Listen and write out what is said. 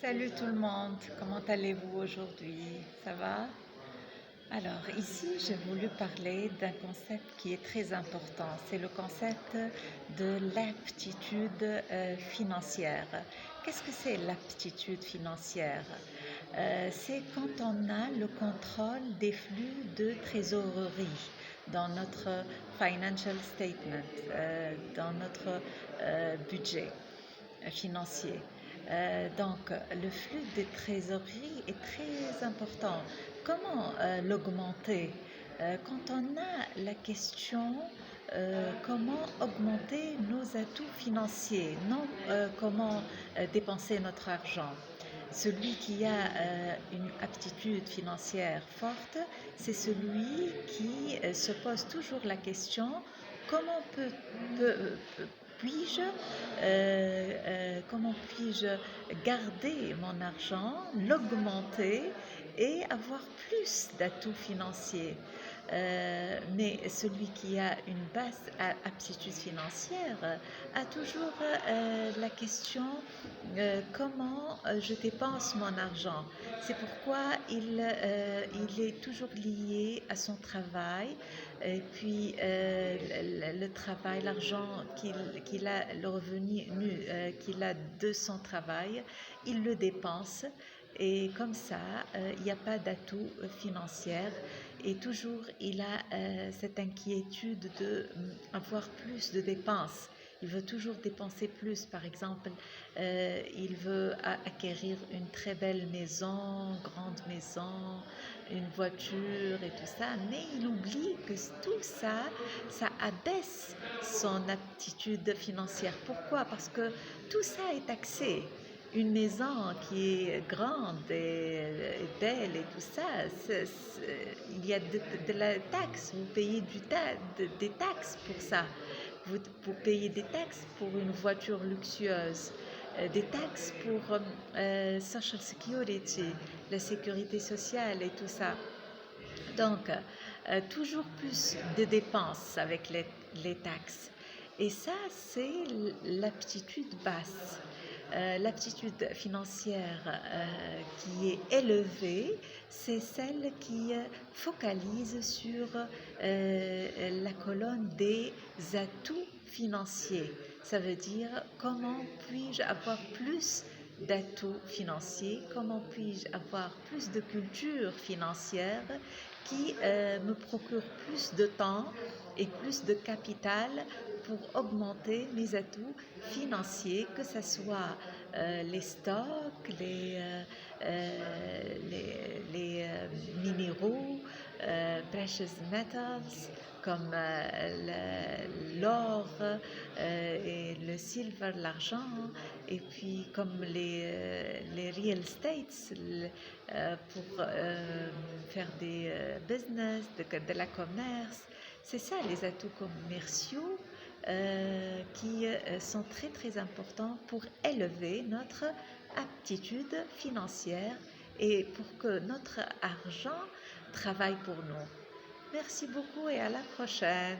Salut tout le monde, comment allez-vous aujourd'hui? Ça va? Alors ici, j'ai voulu parler d'un concept qui est très important. C'est le concept de l'aptitude financière. Qu'est-ce que c'est l'aptitude financière? C'est quand on a le contrôle des flux de trésorerie dans notre financial statement, dans notre budget financier. Donc, le flux des trésoreries est très important. Comment l'augmenter? Quand on a la question comment augmenter nos atouts financiers, non comment dépenser notre argent. Celui qui a une aptitude financière forte, c'est celui qui se pose toujours la question comment puis-je comment puis-je garder mon argent, l'augmenter et avoir plus d'atouts financiers. Mais celui qui a une basse aptitude financière a toujours la question comment je dépense mon argent. C'est pourquoi il est toujours lié à son travail et puis le travail, l'argent qu'il a, le revenu qu'il a de son travail, il le dépense et comme ça, il n'y a pas d'atout financier et toujours il a cette inquiétude de avoir plus de dépenses. Il veut toujours dépenser plus. Par exemple, il veut acquérir une très belle maison, grande maison, une voiture et tout ça, mais il oublie que tout ça, ça abaisse son aptitude financière. Pourquoi? Parce que tout ça est taxé. Une maison qui est grande et belle et tout ça, il y a de la taxe, vous payez des taxes pour ça. Vous payez des taxes pour une voiture luxueuse, des taxes pour Social Security, la sécurité sociale et tout ça. Donc, toujours plus de dépenses avec les taxes. Et ça, c'est l'aptitude basse. L'aptitude financière qui est élevée, c'est celle qui focalise sur la colonne des atouts financiers. Ça veut dire comment puis-je avoir plus d'atouts financiers, comment puis-je avoir plus de culture financière qui me procure plus de temps et plus de capital pour augmenter mes atouts financiers, que ce soit les stocks, les minéraux, precious metals, comme l'or et le silver, l'argent, et puis comme les real estates pour faire des business, de la commerce. C'est ça les atouts commerciaux qui sont très très importants pour élever notre aptitude financière et pour que notre argent travaille pour nous. Merci beaucoup et à la prochaine.